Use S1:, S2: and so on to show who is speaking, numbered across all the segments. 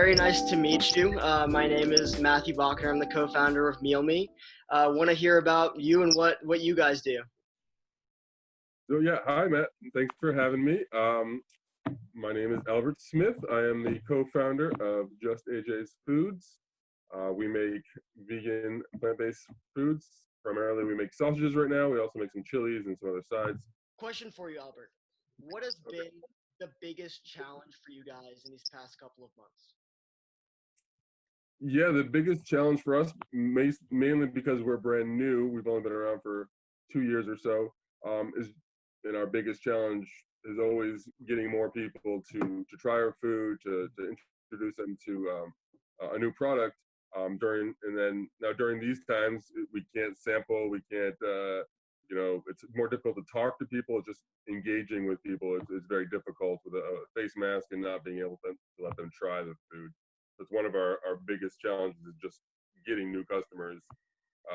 S1: very nice to meet you. My name is Matthew Bacher. I'm the co-founder of MealMe. Want to hear about you and what you guys do.
S2: So yeah, hi Matt. Thanks for having me. My name is Albert Smith. I am the co-founder of Just AJ's Foods. We make vegan, plant-based foods. Primarily, we make sausages right now. We also make some chilies and some other sides.
S1: Question for you, Albert. What has been the biggest challenge for you guys in these past couple of months?
S2: Yeah, the biggest challenge for us, mainly because we're brand new, we've only been around for 2 years or so, and our biggest challenge is always getting more people to try our food, to introduce them to a new product. During these times, we can't sample, we can't, it's more difficult to talk to people. It's just engaging with people. It's very difficult with a face mask and not being able to let them try the food. It's one of our biggest challenges is just getting new customers.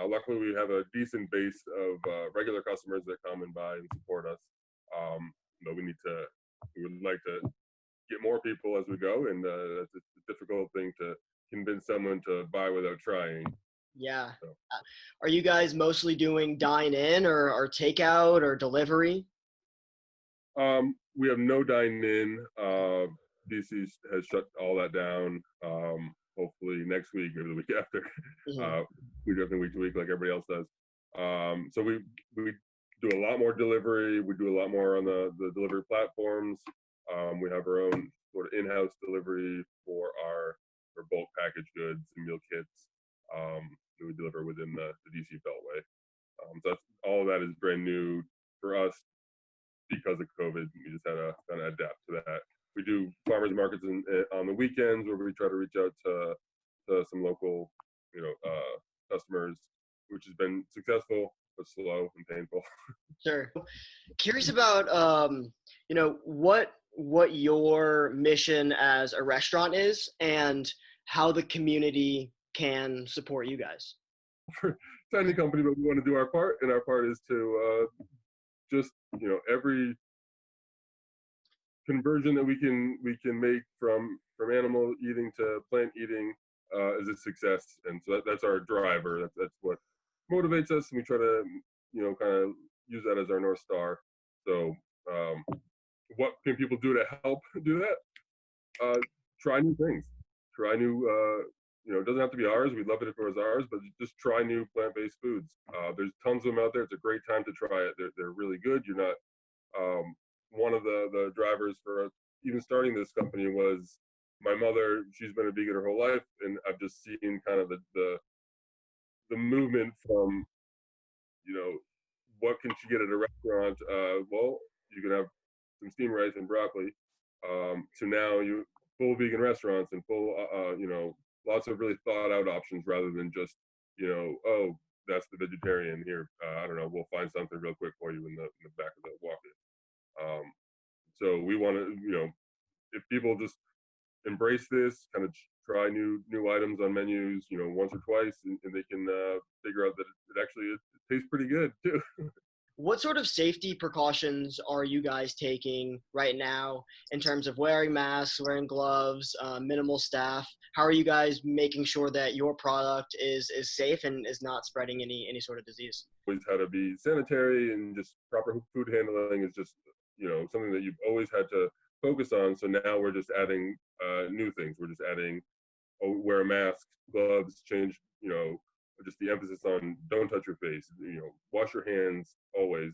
S2: Luckily, we have a decent base of regular customers that come and buy and support us. But we would like to get more people as we go, and it's a difficult thing to convince someone to buy without trying.
S1: Yeah. So. Are you guys mostly doing dine-in or takeout or delivery?
S2: We have no dine-in. DC has shut all that down. Hopefully next week or the week after. We do everything week to week like everybody else does. So we do a lot more delivery. We do a lot more on the delivery platforms. We have our own sort of in-house delivery for bulk packaged goods and meal kits. That we deliver within the DC Beltway. So all of that is brand new for us because of COVID. We just had to kind of adapt to that. We do farmers markets on the weekends where we try to reach out to some local, customers, which has been successful but slow and painful.
S1: Sure. Curious about what your mission as a restaurant is and how the community can support you guys.
S2: We're a tiny company, but we want to do our part, and our part is to every conversion that we can make from animal eating to plant eating is a success, and so that's our driver. That's what motivates us, and we try to kind of use that as our North Star. So what can people do to help do that? Try new things. Try new. It doesn't have to be ours. We'd love it if it was ours, but just try new plant-based foods. There's tons of them out there. It's a great time to try it. They're really good. You're not. One of the drivers for even starting this company was my mother. She's been a vegan her whole life, and I've just seen kind of the movement from, what can she get at a restaurant? Well, you can have some steamed rice and broccoli. So now you full vegan restaurants and full, lots of really thought out options rather than just, oh, that's the vegetarian here. I don't know. We'll find something real quick for you in the back of the walk-in. So we want to, if people just embrace this, kind of try new items on menus, once or twice, and they can figure out that it actually tastes pretty good too.
S1: What sort of safety precautions are you guys taking right now in terms of wearing masks, wearing gloves, minimal staff? How are you guys making sure that your product is safe and is not spreading any sort of disease?
S2: Always how to be sanitary, and just proper food handling is just, something that you've always had to focus on. So now we're just adding new things. We're just adding, wear a mask, gloves, change, just the emphasis on don't touch your face, wash your hands always.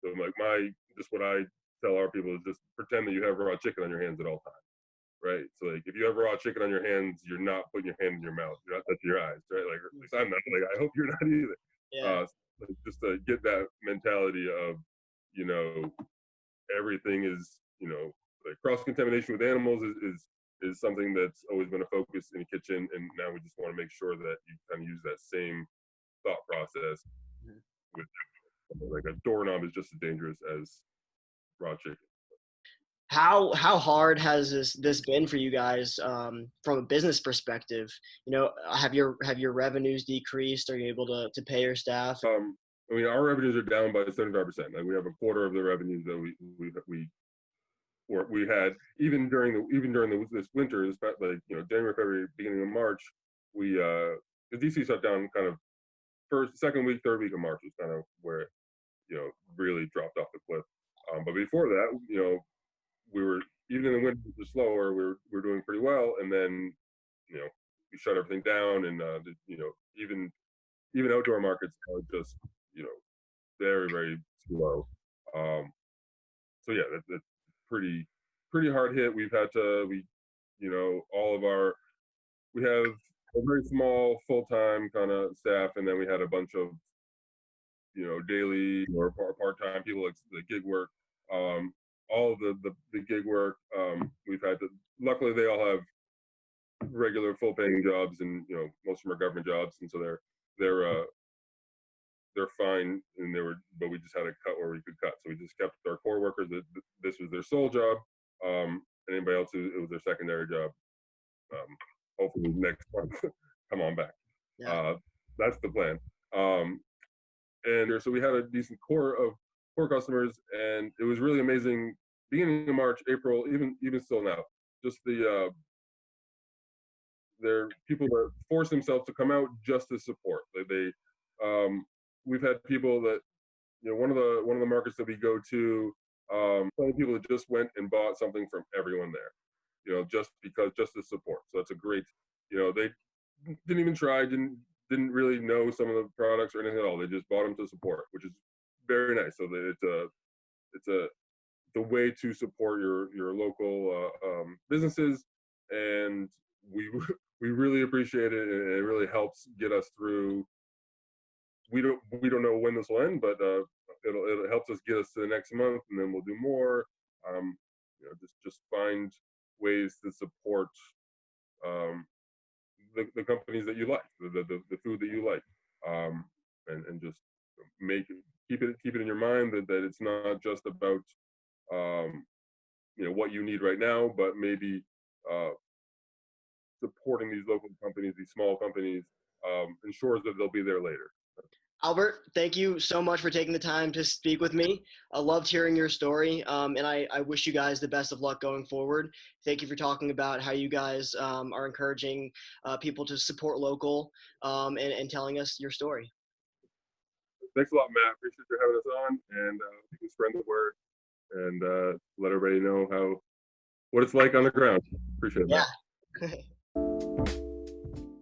S2: So what I tell our people is just pretend that you have raw chicken on your hands at all times, right? So like if you have raw chicken on your hands, you're not putting your hand in your mouth, you're not touching your eyes, right? Like at least I'm not. Like I hope you're not either.
S1: Yeah.
S2: Just to get that mentality of, everything is, like cross-contamination with animals is something that's always been a focus in the kitchen, and now we just want to make sure that you kind of use that same thought process. With like a doorknob is just as dangerous as raw chicken.
S1: How hard has this been for you guys from a business perspective? Have your revenues decreased? Are you able to pay your staff?
S2: Our revenues are down by 75%. Like we have a quarter of the revenues that we Or we had even during this winter, like January, February, beginning of March, we the DC shut down kind of first, second week, third week of March was kind of where it really dropped off the cliff. But before that, we were even in the winter was slower. We were doing pretty well, and then you know we shut everything down, and even outdoor markets are just very very slow. Um, so yeah, that's pretty hard hit. We've had to all of our we have a very small full time kind of staff, and then we had a bunch of daily or part time people like the gig work. All of the gig work, we've had to. Luckily, they all have regular full paying jobs, and most of them are government jobs, and so they're fine. And but we just had to cut where we could cut. So we just kept our core workers. This was their sole job. And anybody else, it was their secondary job. Hopefully next month, come on back.
S1: Yeah.
S2: Uh, that's the plan. And so we had a decent core of core customers, and it was really amazing. Beginning of March, April, even still now, just there people that force themselves to come out just to support. We've had people that one of the markets that we go to, plenty of people that just went and bought something from everyone there, just to support. So that's a great, they didn't even try, didn't really know some of the products or anything at all. They just bought them to support, which is very nice. So that it's a way to support your local businesses, and we we really appreciate it, and it really helps get us through. We don't know when this will end, but it helps us get us to the next month, and then we'll do more. Just find ways to support the companies that you like, the food that you like, and just keep it in your mind that it's not just about what you need right now, but maybe supporting these local companies, these small companies, ensures that they'll be there later.
S1: Albert, thank you so much for taking the time to speak with me. I loved hearing your story, and I wish you guys the best of luck going forward. Thank you for talking about how you guys are encouraging people to support local, and telling us your story.
S2: Thanks a lot, Matt. Appreciate you having us on, and you can spread the word and let everybody know what it's like on the ground. Appreciate it,
S1: Yeah.
S2: Matt.